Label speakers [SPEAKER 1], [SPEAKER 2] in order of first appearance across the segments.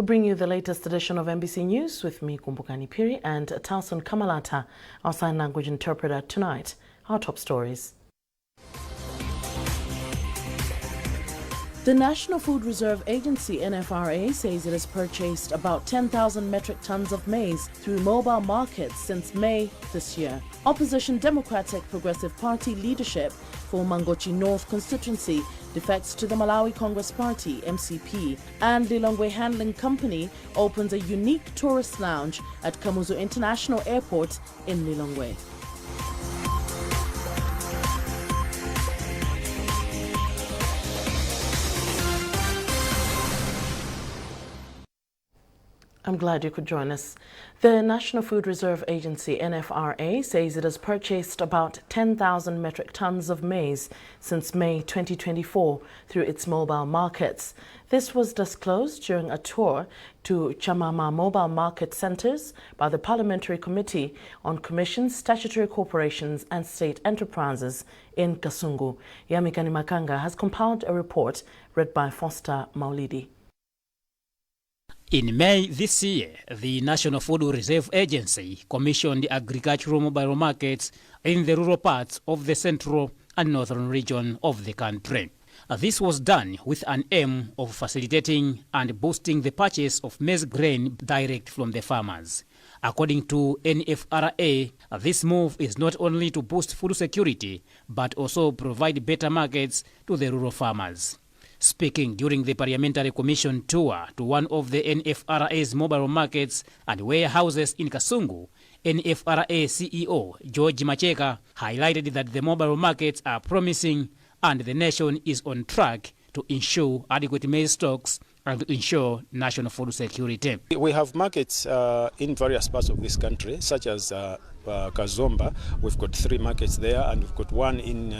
[SPEAKER 1] We bring you the latest edition of NBC News with me, Kumbukani Piri, and Tauson Kamalata, our sign language interpreter tonight. Our top stories. The National Food Reserve Agency, NFRA, says it has purchased about 10,000 metric tons of maize through mobile markets since May this year. Opposition Democratic Progressive Party leadership for Mangochi North constituency defects to the Malawi Congress Party, MCP, and Lilongwe Handling Company opens a unique tourist lounge at Kamuzu International Airport in Lilongwe. I'm glad you could join us. The National Food Reserve Agency, NFRA, says it has purchased about 10,000 metric tons of maize since May 2024 through its mobile markets. This was disclosed during a tour to Chamama mobile market centres by the Parliamentary Committee on Commissions, Statutory Corporations and State Enterprises in Kasungu. Yamikani Makanga has compiled a report read by Foster Maulidi.
[SPEAKER 2] In May this year, the National Food Reserve Agency commissioned agricultural mobile markets in the rural parts of the central and northern region of the country. This was done with an aim of facilitating and boosting the purchase of maize grain direct from the farmers. According to NFRA, this move is not only to boost food security, but also provide better markets to the rural farmers. Speaking during the Parliamentary Commission tour to one of the NFRA's mobile markets and warehouses in Kasungu, NFRA CEO George Macheka highlighted that the mobile markets are promising and the nation is on track to ensure adequate maize stocks and to ensure national food security.
[SPEAKER 3] We have markets in various parts of this country, such as Kazomba. We've got 3 markets there, and we've got one in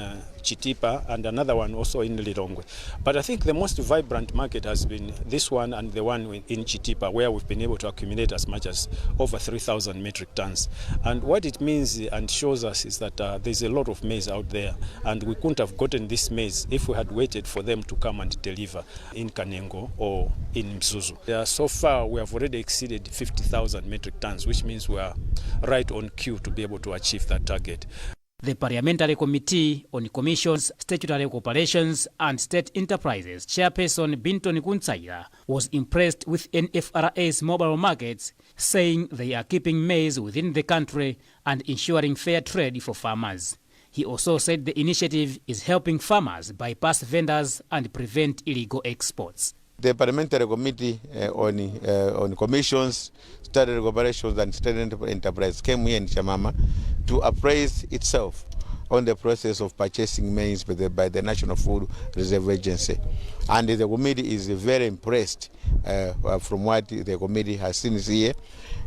[SPEAKER 3] Chitipa and another one also in Lilongwe. But I think the most vibrant market has been this one and the one in Chitipa, where we've been able to accumulate as much as over 3,000 metric tons. And what it means and shows us is that there's a lot of maize out there, and we couldn't have gotten this maize if we had waited for them to come and deliver in Kanengo or in Mzuzu. So far, we have already exceeded 50,000 metric tons, which means we are right on cue to be able to achieve that target.
[SPEAKER 2] The Parliamentary Committee on Commissions, Statutory Corporations and State Enterprises Chairperson Binton Kuntsaira was impressed with NFRA's mobile markets, saying they are keeping maize within the country and ensuring fair trade for farmers. He also said the initiative is helping farmers bypass vendors and prevent illegal exports.
[SPEAKER 4] The Parliamentary Committee on Commissions, Statutory Corporations and State Enterprises came here in Chamama to appraise itself on the process of purchasing maize by the National Food Reserve Agency. And the committee is very impressed from what the committee has seen here.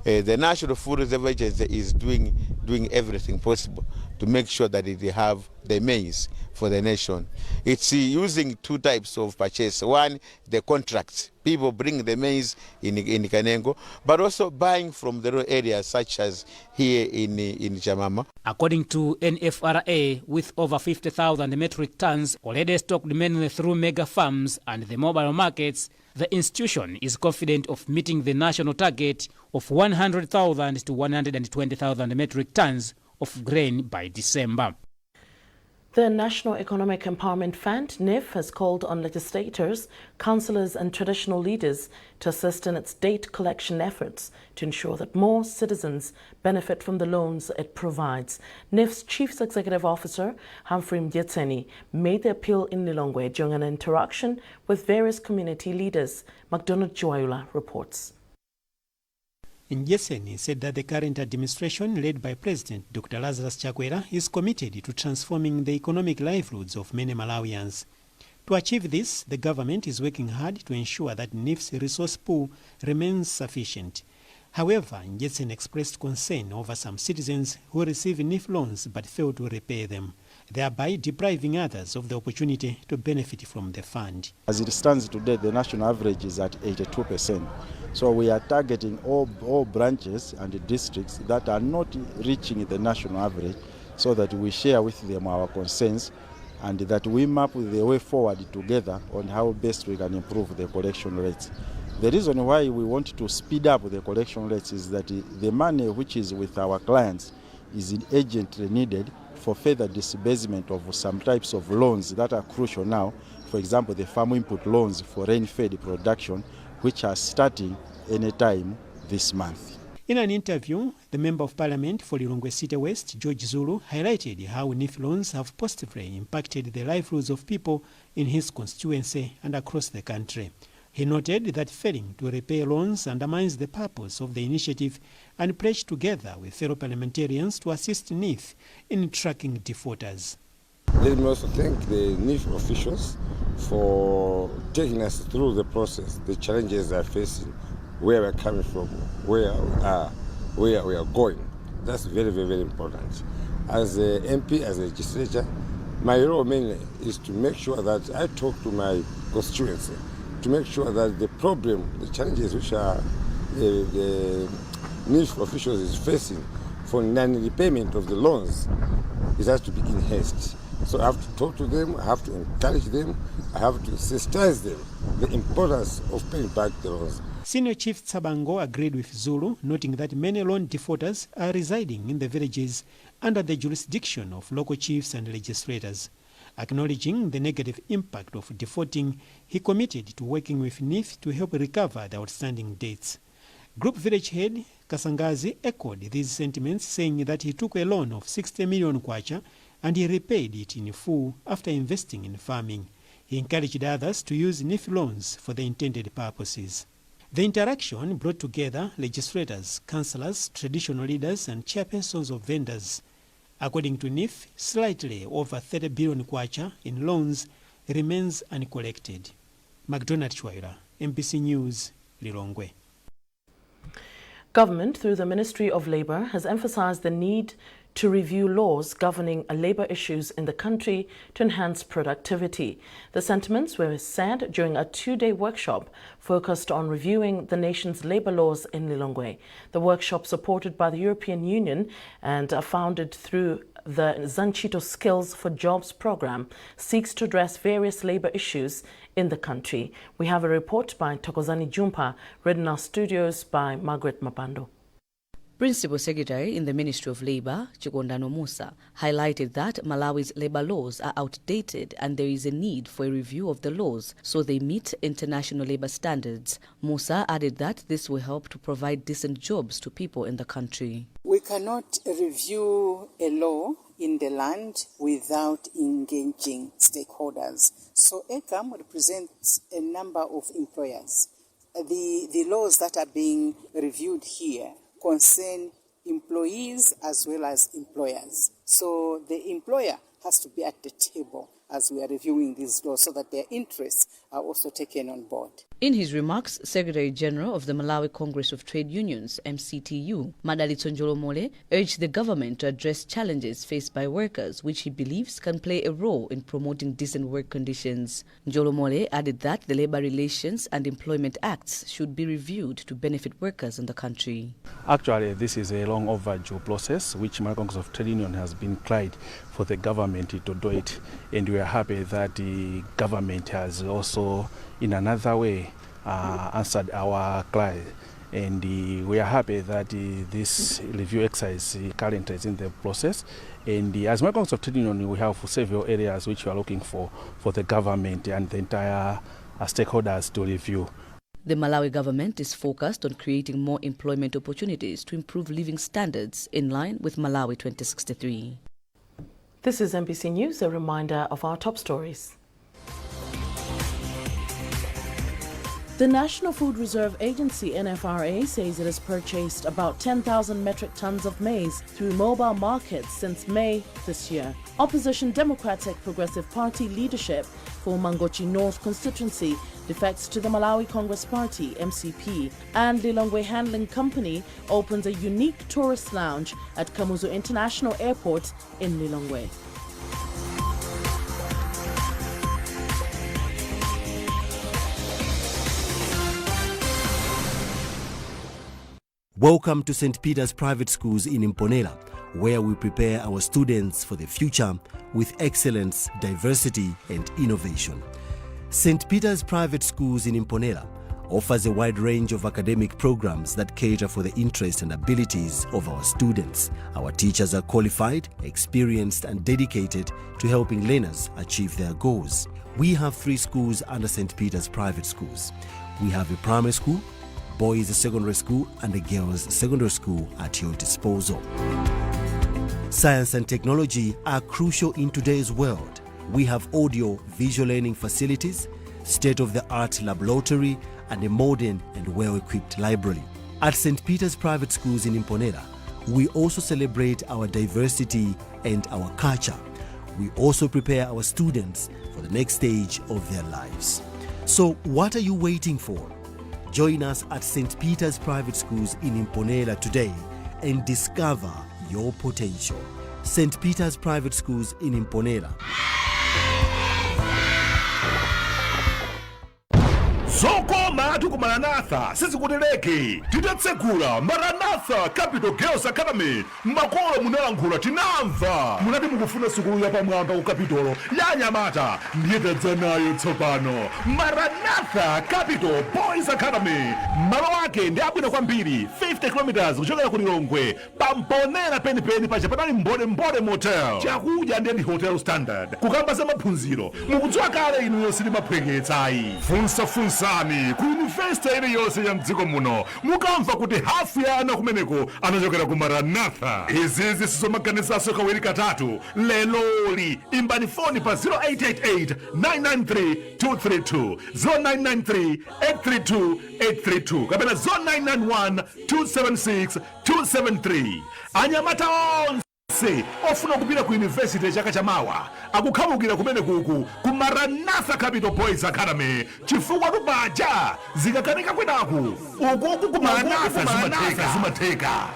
[SPEAKER 4] The National Food Reserve Agency is doing everything possible to make sure that they have the maize for the nation. It's using 2 types of purchase. One, the contracts. People bring the maize in Kanengo, but also buying from the rural areas such as here in Chamama.
[SPEAKER 2] According to NFRA, with over 50,000 metric tons already stocked mainly through mega farms and the mobile markets, the institution is confident of meeting the national target of 100,000 to 120,000 metric tons of grain by December.
[SPEAKER 1] The National Economic Empowerment Fund, NEF, has called on legislators, councillors and traditional leaders to assist in its debt collection efforts to ensure that more citizens benefit from the loans it provides. NEF's Chief Executive Officer, Humphrey Mdyetseni, made the appeal in Lilongwe during an interaction with various community leaders. McDonald Joayula reports.
[SPEAKER 5] Njeseni said that the current administration, led by President Dr. Lazarus Chakwera, is committed to transforming the economic livelihoods of many Malawians. To achieve this, the government is working hard to ensure that NEF's resource pool remains sufficient. However, Njeseni expressed concern over some citizens who receive NEF loans but fail to repay them, thereby depriving others of the opportunity to benefit from the fund.
[SPEAKER 6] As it stands today, the national average is at 82%. So we are targeting all branches and districts that are not reaching the national average, so that we share with them our concerns and that we map the way forward together on how best we can improve the collection rates. The reason why we want to speed up the collection rates is that the money which is with our clients is urgently needed for further disbursement of some types of loans that are crucial now. For example, the farm input loans for rain-fed production, which are starting anytime this month.
[SPEAKER 5] In an interview, the Member of Parliament for Lilongwe City West, George Zulu, highlighted how NIF loans have positively impacted the livelihoods of people in his constituency and across the country. He noted that failing to repay loans undermines the purpose of the initiative and pledged together with fellow parliamentarians to assist NIF in tracking defaulters.
[SPEAKER 7] Let me also thank the NIF officials for taking us through the process, the challenges they are facing, where we're coming from, where we are, where we are going. That's very, very, very important. As a MP, as a legislator, my role mainly is to make sure that I talk to my constituency, to make sure that the problem, the challenges which are the NIF officials is facing for non-repayment of the loans, it has to be in haste. So I have to talk to them, I have to encourage them, I have to sensitize them the importance of paying back the loans.
[SPEAKER 5] Senior Chief Tsabango agreed with Zulu, noting that many loan defaulters are residing in the villages under the jurisdiction of local chiefs and legislators. Acknowledging the negative impact of defaulting, he committed to working with NIF to help recover the outstanding debts. Group Village Head Kasangazi echoed these sentiments, saying that he took a loan of 60 million kwacha and he repaid it in full after investing in farming. He encouraged others to use NIF loans for the intended purposes. The interaction brought together legislators, councillors, traditional leaders and chairpersons of vendors. According to NIF, slightly over 30 billion kwacha in loans remains uncollected. McDonald Chwaira, MBC News, Lilongwe.
[SPEAKER 1] Government, through the Ministry of Labour, has emphasised the need to review laws governing labour issues in the country to enhance productivity. The sentiments were said during a two-day workshop focused on reviewing the nation's labour laws in Lilongwe. The workshop, supported by the European Union and founded through the Zanchito Skills for Jobs program, seeks to address various labour issues in the country. We have a report by Tokozani Jumpa, read in our studios by Margaret Mapando.
[SPEAKER 8] Principal Secretary in the Ministry of Labour, Chikondano Musa, highlighted that Malawi's labour laws are outdated and there is a need for a review of the laws so they meet international labour standards. Musa added that this will help to provide decent jobs to people in the country.
[SPEAKER 9] We cannot review a law in the land without engaging stakeholders. So ECAM represents a number of employers. The laws that are being reviewed here concern employees as well as employers. So the employer has to be at the table as we are reviewing these laws so that their interests are also taken on board.
[SPEAKER 8] In his remarks, Secretary General of the Malawi Congress of Trade Unions, MCTU, Madalitso Njolomole, urged the government to address challenges faced by workers, which he believes can play a role in promoting decent work conditions. Njolomole added that the Labour Relations and Employment Acts should be reviewed to benefit workers in the country.
[SPEAKER 10] Actually, this is a long overdue process which Malawi Congress of Trade Union has been tried for the government to do it, and we are happy that the government has also in another way answered our cry, and we are happy that this review exercise currently is in the process, and as Malawi Congress of Trade Union we have several areas which we are looking for the government and the entire stakeholders to review.
[SPEAKER 8] The Malawi government is focused on creating more employment opportunities to improve living standards in line with Malawi 2063.
[SPEAKER 1] This is MBC News, a reminder of our top stories. The National Food Reserve Agency, NFRA, says it has purchased about 10,000 metric tons of maize through mobile markets since May this year. Opposition Democratic Progressive Party leadership for Mangochi North constituency defects to the Malawi Congress Party, MCP, and Lilongwe Handling Company opens a unique tourist lounge at Kamuzu International Airport in Lilongwe.
[SPEAKER 11] Welcome to St. Peter's Private Schools in Imponela, where we prepare our students for the future with excellence, diversity and innovation. St. Peter's Private Schools in Imponela offers a wide range of academic programs that cater for the interests and abilities of our students. Our teachers are qualified, experienced and dedicated to helping learners achieve their goals. We have 3 schools under St. Peter's Private Schools. We have a primary school, boys secondary school and a girls secondary school at your disposal. Science and technology are crucial in today's world. We have audio visual learning facilities, state-of-the-art laboratory and a modern and well-equipped library. At St. Peter's Private Schools in Imponera, we also celebrate our diversity and our culture. We also prepare our students for the next stage of their lives. So what are you waiting for? Join us at St. Peter's Private Schools in Imponera today and discover your potential. St. Peter's Private Schools in Imponera.
[SPEAKER 12] Zokoma tuku Maranatha sizikuteleke titatsekula Maranatha Capital Girls Academy makolo munalankhula tinamva munati mukufuna sukulu yapamwamba ku Capitolo ya Anyamata ndiye tadza nayo tsopano Maranatha Capital Boys Academy. Malo ake ndi abwino kwambiri 50 km kuchokera ku Lilongwe pamponera penipeni pacha patali mbode motel chakudya ndi hotel standard kukamba za maphunziro mukudziwa kale inu yonse limaphweketsayi funsani ku university iliyonse ya mdziko muno mukamva kuti hafu ya ana kumeneko anachokera ku Maranatha. Izizi sizomaganizaso kawiri katatu leloli imbani foni pa 0888 993 232 0993 832 832 kapena 0991 276 273. Anyamata onse ofuna kupita ku university chaka chamawa akukhamukira kumene kuku ku Maranatha Capital Boys Academy chifukwa tupaja zikakanika kwenaku ukuku ku Maranatha zimatheka.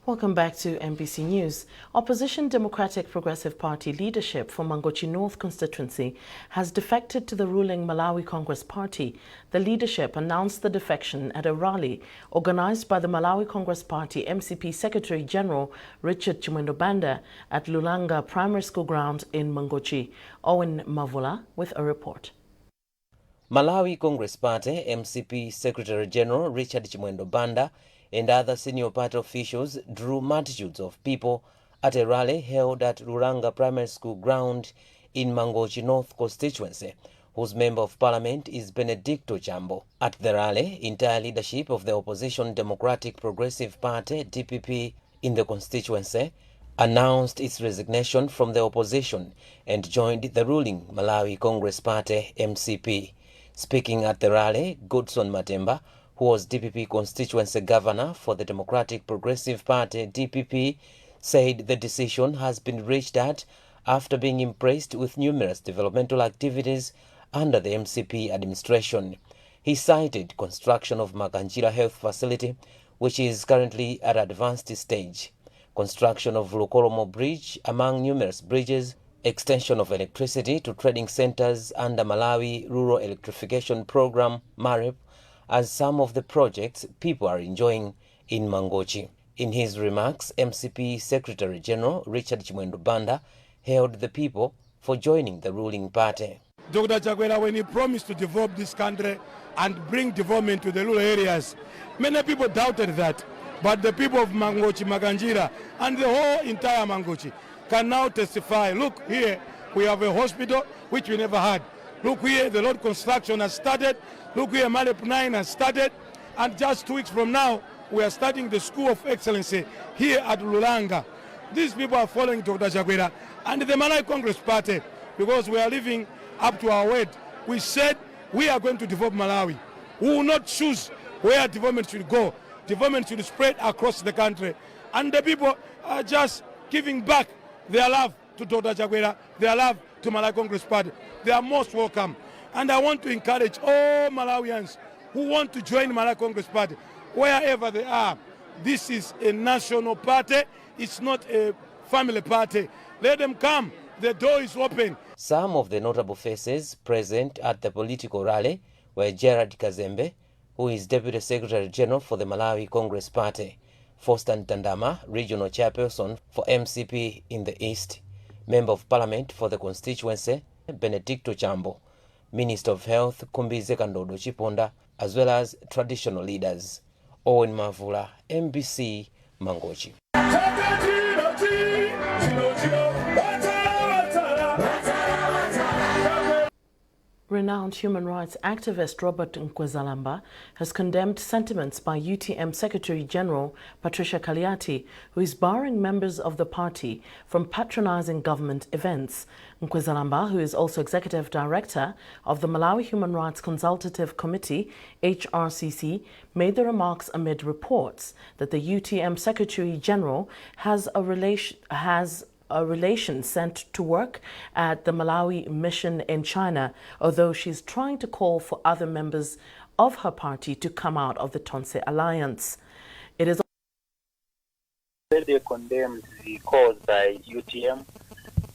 [SPEAKER 1] Welcome back to MBC News. Opposition Democratic Progressive Party leadership for Mangochi North constituency has defected to the ruling Malawi Congress Party. The leadership announced the defection at a rally organized by the Malawi Congress Party MCP Secretary General Richard Chimwendo Banda at Lulanga Primary School ground in Mangochi. Owen Mavula with a report.
[SPEAKER 13] Malawi Congress Party MCP Secretary General Richard Chimwendo Banda and other senior party officials drew multitudes of people at a rally held at Lulanga Primary School ground in Mangochi North constituency, whose Member of Parliament is Benedicto Chambo. At the rally, entire leadership of the Opposition Democratic Progressive Party DPP in the constituency announced its resignation from the opposition and joined the ruling Malawi Congress Party MCP. Speaking at the rally, Godson Matemba, who was DPP constituency governor for the Democratic Progressive Party DPP, said the decision has been reached at after being impressed with numerous developmental activities under the MCP administration. He cited construction of Makanjira Health Facility, which is currently at advanced stage, construction of Lukolomo Bridge, among numerous bridges, extension of electricity to trading centers under Malawi Rural Electrification Program, MAREP, as some of the projects people are enjoying in Mangochi. In his remarks, MCP Secretary General Richard Chimwendo Banda hailed the people for joining the ruling party.
[SPEAKER 14] Dr. Chakwera, when he promised to develop this country and bring development to the rural areas, many people doubted that. But the people of Mangochi, Makanjira, and the whole entire Mangochi can now testify. Look here, we have a hospital which we never had. Look here, the road construction has started. Look here, Malep 9 has started. And just 2 weeks from now, we are starting the School of Excellency here at Lulanga. These people are following Dr. Chakwera and the Malawi Congress Party because we are living up to our word. We said we are going to develop Malawi. We will not choose where development should go. Development should spread across the country. And the people are just giving back their love to Dr. Chakwera, their love to Malawi Congress Party. They are most welcome. And I want to encourage all Malawians who want to join Malawi Congress Party, wherever they are. This is a national party. It's not a family party. Let them come. The door is open.
[SPEAKER 13] Some of the notable faces present at the political rally were Gerard Kazembe, who is Deputy Secretary General for the Malawi Congress Party, Foster Ntandama, Regional Chairperson for MCP in the East, Member of Parliament for the constituency, Benedicto Chambo, Minister of Health, Kumbize Kandodo Chiponda, as well as traditional leaders. Owen Mavula, MBC, Mangochi.
[SPEAKER 1] Renowned human rights activist Robert Nkwezalamba has condemned sentiments by UTM Secretary General Patricia Kaliati, who is barring members of the party from patronizing government events. Nkwezalamba, who is also Executive Director of the Malawi Human Rights Consultative Committee, HRCC, made the remarks amid reports that the UTM Secretary General has a relation sent to work at the Malawi mission in China, although she's trying to call for other members of her party to come out of the Tonse alliance. It is
[SPEAKER 15] they condemned the cause by UTM,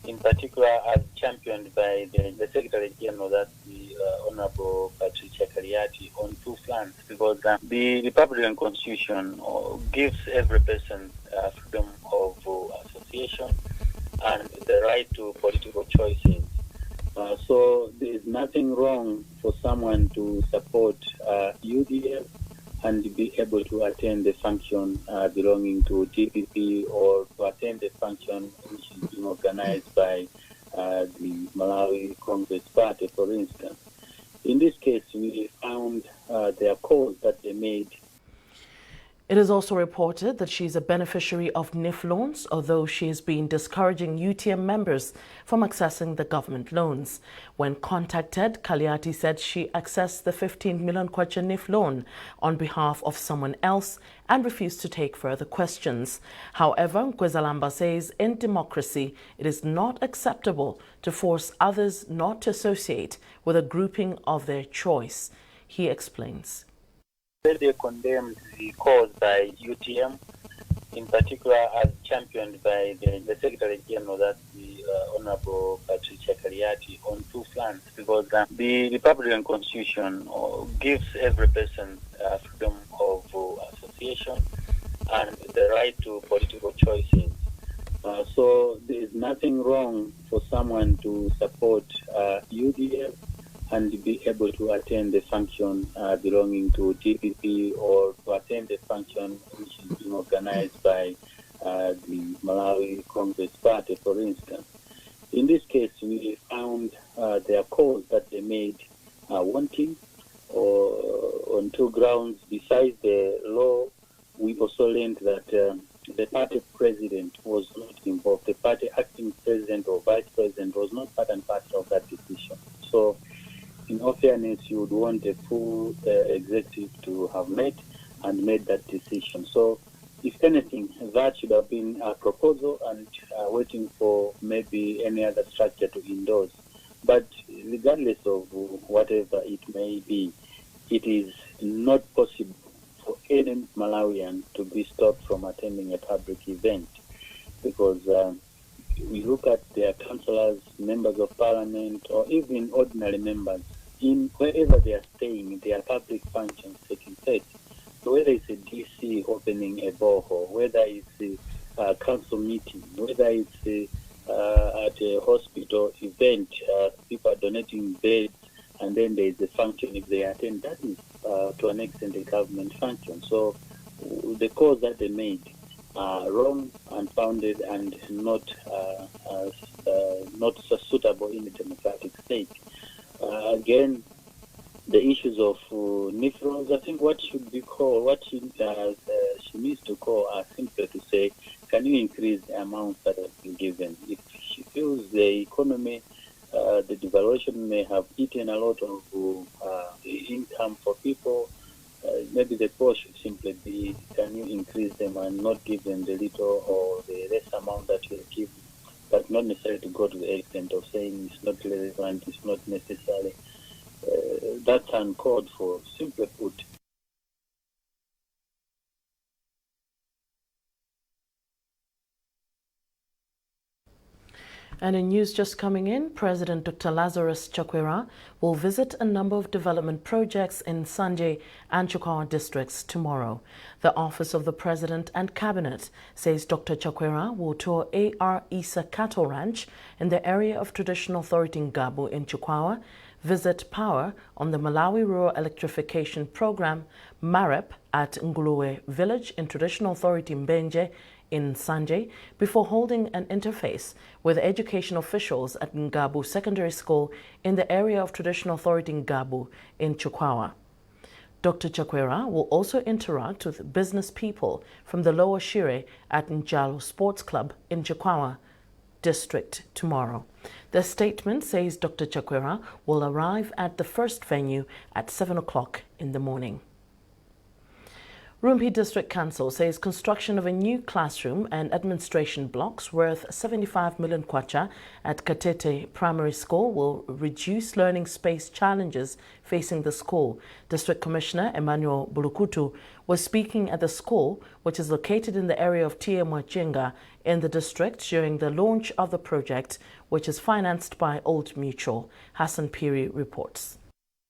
[SPEAKER 15] in particular as championed by the Secretary General, that's the Honorable Patricia Kaliati, on two fronts, because the Republican Constitution gives every person freedom of association and the right to political choices. So there is nothing wrong for someone to support UDF and be able to attend the function belonging to DPP, or to attend the function which is being organized by the Malawi Congress Party, for instance. In this case, we found their cause that they made.
[SPEAKER 1] It is also reported that she is a beneficiary of NIF loans, although she has been discouraging UTM members from accessing the government loans. When contacted, Kaliati said she accessed the 15 million kwacha NIF loan on behalf of someone else and refused to take further questions. However, Nkwezalamba says in democracy, it is not acceptable to force others not to associate with a grouping of their choice. He explains.
[SPEAKER 15] They condemned the cause by UTM, in particular as championed by the Secretary General, that's the Honorable Patricia Kaliati, on two fronts, because the Republican Constitution gives every person freedom of association and the right to political choices. So there is nothing wrong for someone to support UDF and be able to attend the function belonging to DPP, or to attend the function which is being organized by the Malawi Congress Party, for instance. In this case, we found their cause that they made wanting, or on two grounds. Besides the law, we also learned that the party president was not involved. The party acting president or vice president was not part and parcel of that decision. So, in all fairness, you would want a full executive to have made that decision. So, if anything, that should have been a proposal and waiting for maybe any other structure to endorse. But regardless of whatever it may be, it is not possible for any Malawian to be stopped from attending a public event, because we look at their councillors, members of parliament, or even ordinary members. In wherever they are staying, there are public functions taking place. So whether it's a DC opening a borehole, whether it's a council meeting, whether it's at a hospital event, people are donating beds, and then there is a function if they attend, that is to an extent a government function. So the calls that they made are wrong, unfounded, and not so suitable in a democratic state. Again, the issues of NIF, I think what should be called, what she needs to call are simply to say, can you increase the amount that has been given? If she feels the economy, the devaluation may have eaten a lot of income for people, maybe the call should simply be, can you increase them and not give them the little or the less amount that you'll give, but not necessarily to go to the extent of saying it's not relevant, it's not necessary. That's uncalled for, simply put.
[SPEAKER 1] And in news just coming in, President Dr. Lazarus Chakwera will visit a number of development projects in Sanjay and Chukawa districts tomorrow. The Office of the President and Cabinet says Dr. Chakwera will tour A.R. Isa Cattle Ranch in the area of Traditional Authority Ngabu in Chukawa, visit power on the Malawi Rural Electrification Program, MAREP, at Nguluwe Village in Traditional Authority Mbenje in Sanjay, before holding an interface with education officials at Ngabu Secondary School in the area of Traditional Authority Ngabu in Chukawa. Dr. Chakwera will also interact with business people from the Lower Shire at Njalo Sports Club in Chukawa district tomorrow. The statement says Dr. Chakwera will arrive at the first venue at 7 o'clock in the morning. Rumpi District Council says construction of a new classroom and administration blocks worth 75 million kwacha at Katete Primary School will reduce learning space challenges facing the school. District Commissioner Emmanuel Bulukutu was speaking at the school, which is located in the area of Tie Mwachenga in the district, during the launch of the project, which is financed by Old Mutual. Hassan Piri reports.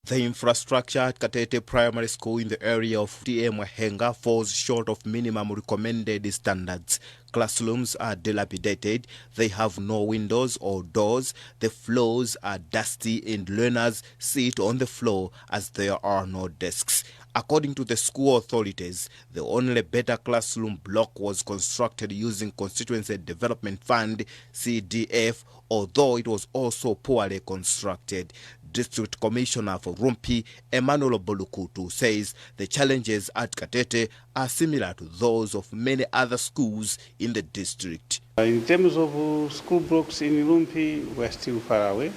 [SPEAKER 16] The infrastructure at Katete Primary School in the area of TM Henga falls short of minimum recommended standards. Classrooms are dilapidated, they have no windows or doors, the floors are dusty and learners sit on the floor as there are no desks. According to the school authorities, the only better classroom block was constructed using Constituency Development Fund CDF, although it was also poorly constructed. District Commissioner for Rumpi, Emmanuel Bulukutu, says the challenges at Katete are similar to those of many other schools in the district.
[SPEAKER 17] In terms of school blocks in Rumpi, we're still far away.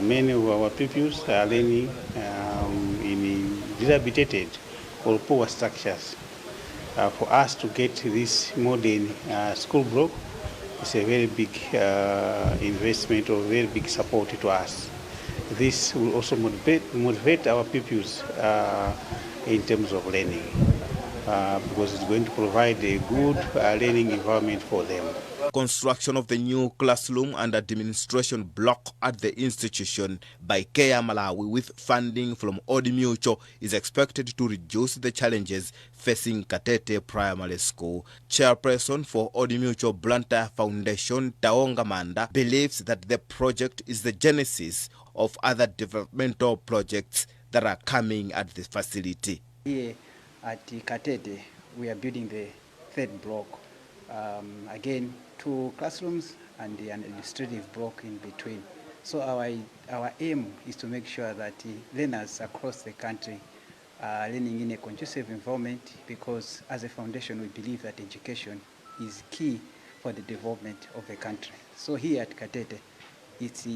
[SPEAKER 17] Many of our pupils are learning in dilapidated or poor structures. For us to get this modern school block, it's a very big investment or very big support to us. This will also motivate our pupils in terms of learning because it's going to provide a good learning environment for them.
[SPEAKER 16] Construction of the new classroom and administration block at the institution by Kea Malawi with funding from Old Mutual is expected to reduce the challenges facing Katete Primary School. Chairperson for Old Mutual Blantyre Foundation, Taonga Manda, believes that the project is the genesis of other developmental projects that are coming at the facility.
[SPEAKER 18] Here at Katete, we are building the third block. Again, 2 classrooms and the administrative block in between. So our aim is to make sure that learners across the country are learning in a conducive environment, because as a foundation we believe that education is key for the development of the country. So here at Katete, it's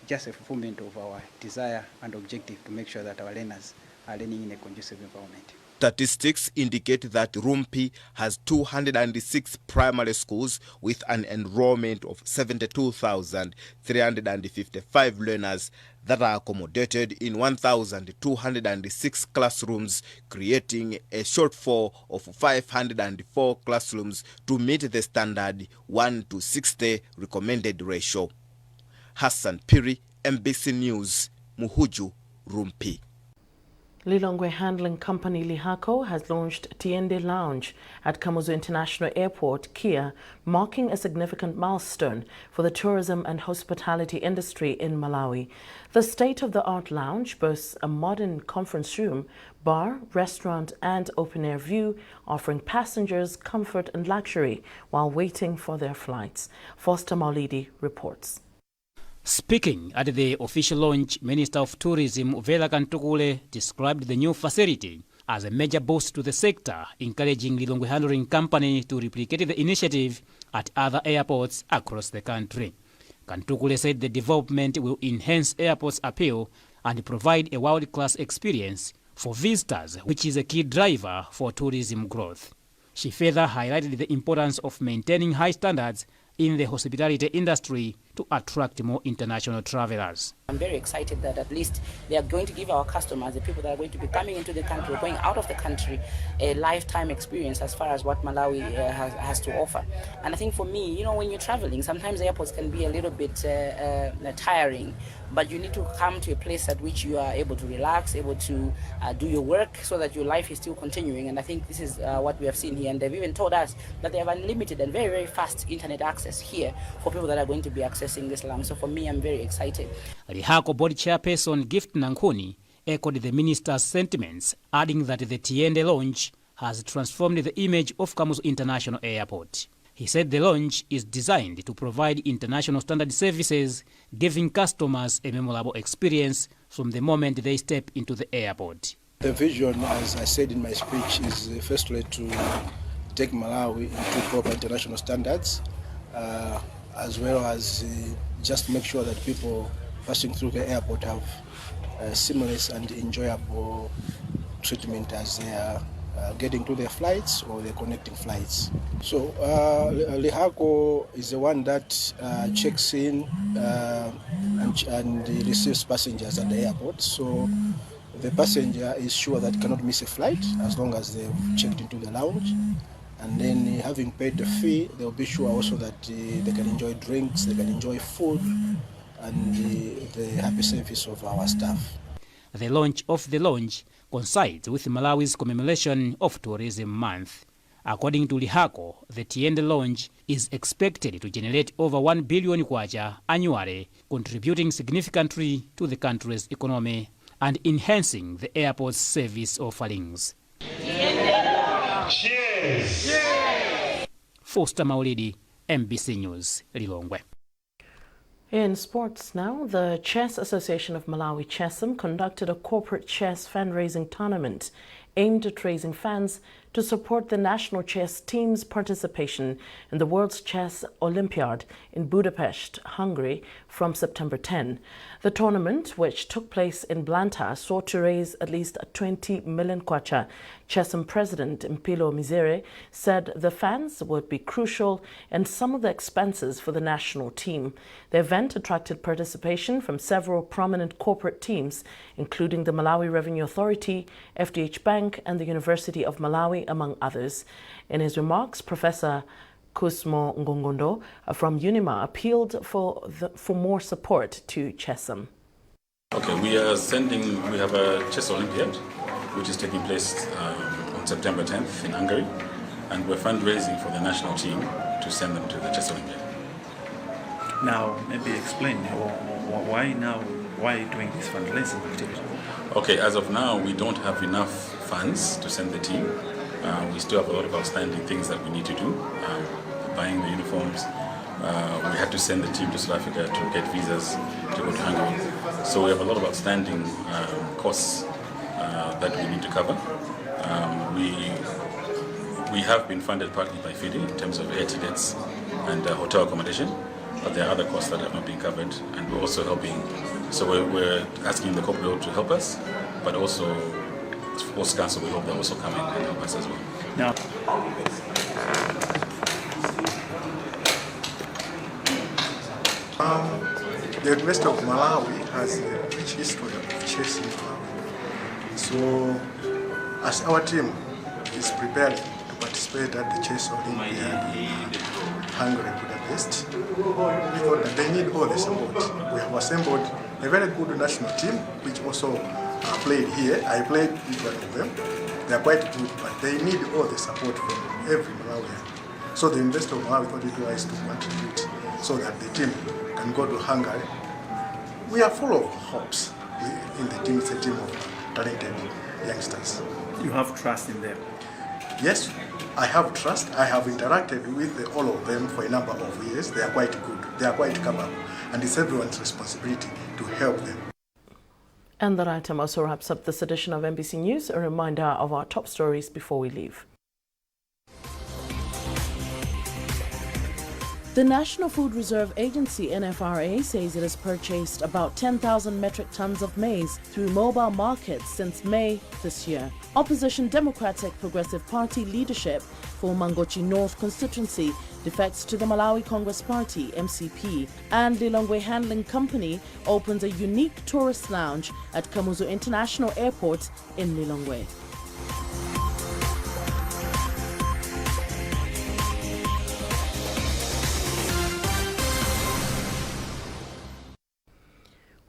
[SPEAKER 18] just a fulfillment of our desire and objective to make sure that our learners are learning in a conducive environment.
[SPEAKER 16] Statistics indicate that Rumpi has 206 primary schools with an enrollment of 72,355 learners that are accommodated in 1,206 classrooms, creating a shortfall of 504 classrooms to meet the standard 1:60 recommended ratio. Hassan Piri, MBC News, Muhuju, Rumpi.
[SPEAKER 1] Lilongwe handling company Lihako has launched Tiende Lounge at Kamuzu International Airport, Kia, marking a significant milestone for the tourism and hospitality industry in Malawi. The state-of-the-art lounge boasts a modern conference room, bar, restaurant and open-air view, offering passengers comfort and luxury while waiting for their flights. Foster Maulidi reports.
[SPEAKER 2] Speaking at the official launch, Minister of Tourism Vela Kantukule described the new facility as a major boost to the sector, encouraging Lilongwe Handling Company to replicate the initiative at other airports across the country. Kantukule said the development will enhance airports' appeal and provide a world-class experience for visitors, which is a key driver for tourism growth. She further highlighted the importance of maintaining high standards in the hospitality industry to attract more international travelers.
[SPEAKER 19] I'm very excited that at least they are going to give our customers, the people that are going to be coming into the country or going out of the country, a lifetime experience as far as what Malawi has to offer. And I think for me, you know, when you're traveling, sometimes airports can be a little bit tiring, but you need to come to a place at which you are able to relax, able to do your work so that your life is still continuing. And I think this is what we have seen here. And they've even told us that they have unlimited and very, very fast internet access here for people that are going to be accessing this land. So for me, I'm very excited.
[SPEAKER 2] Lihako board chairperson Gift Nkhani echoed the minister's sentiments, adding that the Tiende launch has transformed the image of Kamuzu International Airport. He said the launch is designed to provide international standard services, giving customers a memorable experience from the moment they step into the airport.
[SPEAKER 20] The vision, as I said in my speech, is firstly to take Malawi into proper international standards, as well as just make sure that people passing through the airport have seamless and enjoyable treatment as they are getting to their flights or their connecting flights. So Lihako is the one that checks in and receives passengers at the airport. So the passenger is sure that cannot miss a flight as long as they've checked into the lounge. And then having paid the fee, they'll be sure also that they can enjoy drinks, they can enjoy food, and the happy service of our staff.
[SPEAKER 2] The launch of the lounge coincides with Malawi's commemoration of Tourism Month. According to Lihako, the Tiende launch is expected to generate over 1 billion kwacha annually, contributing significantly to the country's economy and enhancing the airport's service offerings. Cheers! Foster Maulidi, MBC News, Lilongwe.
[SPEAKER 1] In sports now, the Chess Association of Malawi, Chessum, conducted a corporate chess fundraising tournament aimed at raising funds to support the national chess team's participation in the World's Chess Olympiad in Budapest, Hungary from September 10. The tournament, which took place in Blantyre, sought to raise at least 20 million kwacha. Chessum President Mpilo Mizere said the funds would be crucial in some of the expenses for the national team. The event attracted participation from several prominent corporate teams, including the Malawi Revenue Authority, FDH Bank, and the University of Malawi, among others. In his remarks, Professor Kusmo Ngongondo from UNIMA appealed for more support to Chessum.
[SPEAKER 21] Okay, we have a Chess Olympiad, which is taking place on September 10th in Hungary, and we're fundraising for the national team to send them to the Chess Olympiad.
[SPEAKER 22] Now, maybe explain why are you doing this fundraising activity?
[SPEAKER 21] Okay, as of now, we don't have enough funds to send the team. We still have a lot of outstanding things that we need to do. Buying the uniforms. We had to send the team to South Africa to get visas to go to Hungary. So we have a lot of outstanding costs that we need to cover. We have been funded partly by FIDI in terms of air tickets and hotel accommodation, but there are other costs that have not been covered, and we're also helping. So we're asking the corporate world to help us, but also Sports Council, we hope they'll also come in and help us as well.
[SPEAKER 22] Now,
[SPEAKER 23] the University of Malawi has a rich history of chess in Malawi. So, as our team is preparing to participate at the Chess Olympiad in Hungary, Budapest, we thought that they need all the support. We have assembled a very good national team, which also played here. I played with one of them. They are quite good, but they need all the support from every Malawian. So the University of Malawi thought it wise to contribute so that the team can go to Hungary. We are full of hopes in the team. It's a team of talented youngsters.
[SPEAKER 22] You have trust in them?
[SPEAKER 23] Yes, I have trust. I have interacted with all of them for a number of years. They are quite good. They are quite capable. And it's everyone's responsibility to help them.
[SPEAKER 1] And that item also wraps up this edition of MBC News. A reminder of our top stories before we leave. The National Food Reserve Agency, NFRA, says it has purchased about 10,000 metric tons of maize through mobile markets since May this year. Opposition Democratic Progressive Party leadership for Mangochi North constituency defects to the Malawi Congress Party, MCP, and Lilongwe Handling Company opens a unique tourist lounge at Kamuzu International Airport in Lilongwe.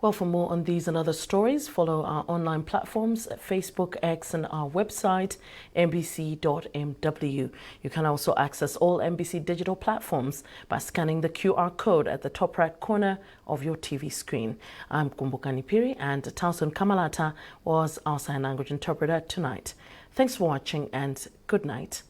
[SPEAKER 1] Well, for more on these and other stories, follow our online platforms at Facebook, X, and our website, mbc.mw. You can also access all MBC digital platforms by scanning the QR code at the top right corner of your TV screen. I'm Kumbukani Piri, and Towson Kamalata was our sign language interpreter tonight. Thanks for watching, and good night.